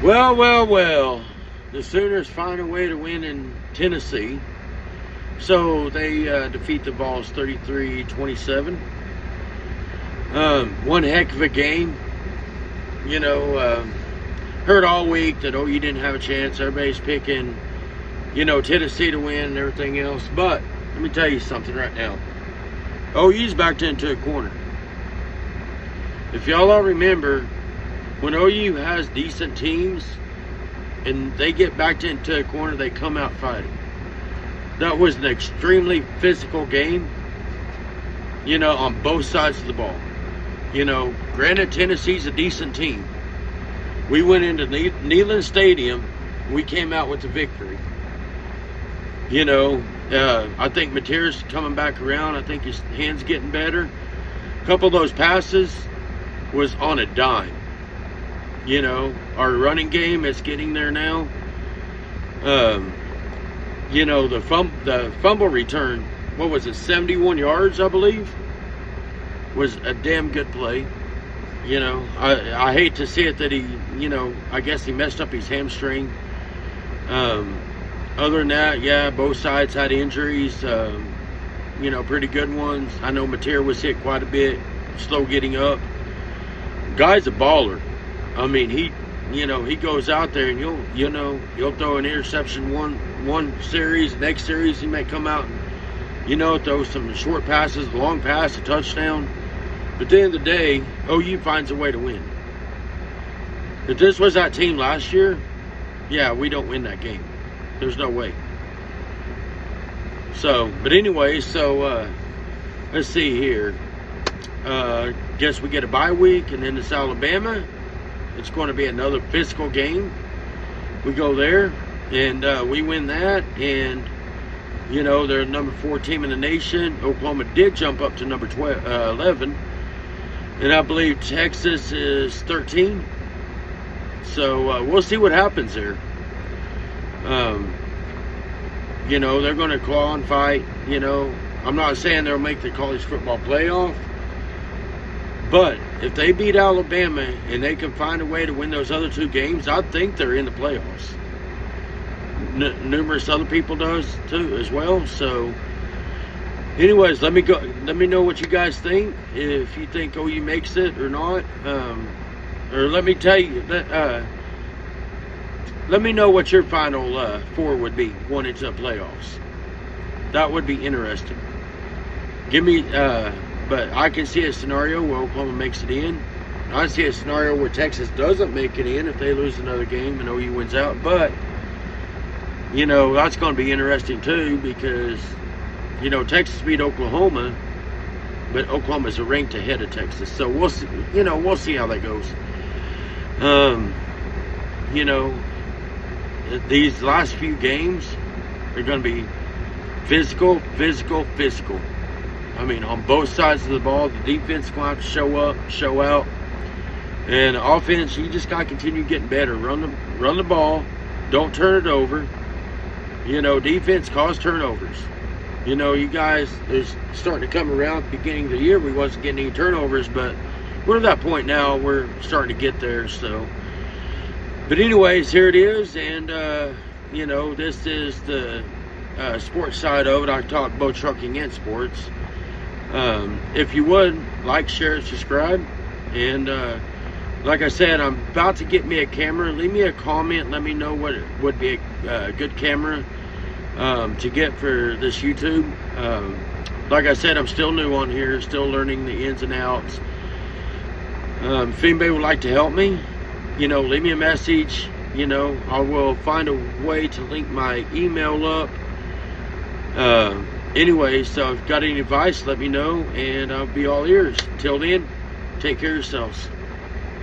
Well, well, well. The Sooners find a way to win in Tennessee. So they defeat the Vols 33-27. One heck of a game. Heard all week that OU didn't have a chance. Everybody's picking, Tennessee to win and everything else. But let me tell you something right now. OU's backed into a corner. If y'all all remember, when OU has decent teams and they get backed into a corner, they come out fighting. That was an extremely physical game, on both sides of the ball. Granted, Tennessee's a decent team. We went into Neyland Stadium. We came out with the victory. I think Mateer's coming back around. I think his hand's getting better. A couple of those passes was on a dime. Our running game is getting there now. The fumble return, what was it, 71 yards, I believe, was a damn good play. I hate to see it that he, I guess he messed up his hamstring. Other than that, yeah, both sides had injuries, pretty good ones. I know Mateer was hit quite a bit, slow getting up. Guy's a baller. I mean, he goes out there and he'll throw an interception one series, next series he may come out and, throw some short passes, long pass, a touchdown. But at the end of the day, OU finds a way to win. If this was that team last year, yeah, we don't win that game. There's no way. But anyway, let's see here. Guess we get a bye week, and then it's Alabama. It's going to be another physical game. We go there, and we win that, and they're number 4 team in the nation. Oklahoma did jump up to number 11, and I believe Texas is 13. So we'll see what happens there. They're going to claw and fight. I'm not saying they'll make the college football playoff, but if they beat Alabama and they can find a way to win those other 2 games, I think they're in the playoffs. Numerous other people does too as well. So anyways, let me know what you guys think, if you think OU makes it or not, or let me tell you that let me know what your final 4 would be going into the playoffs. That would be interesting. Give me but I can see a scenario where Oklahoma makes it in. I see a scenario where Texas doesn't make it in if they lose another game and OU wins out. But, that's going to be interesting too, because, Texas beat Oklahoma, but Oklahoma's ranked ahead of Texas. So we'll see, we'll see how that goes. These last few games are going to be physical. I mean, on both sides of the ball, the defense is going to have to show up, show out. And offense, you just got to continue getting better. Run the ball. Don't turn it over. Defense cause turnovers. You guys is starting to come around at the beginning of the year. We wasn't getting any turnovers, but we're at that point now. We're starting to get there. So, but anyways, here it is. And, this is the sports side of it. I talk both trucking and sports. If you would, like, share, subscribe. And like I said, I'm about to get me a camera. Leave me a comment. Let me know what would be a good camera to get for this YouTube. Like I said, I'm still new on here, still learning the ins and outs. If anybody would like to help me, leave me a message. I will find a way to link my email up. Anyway, so if you've got any advice, let me know, and I'll be all ears. Till then, take care of yourselves.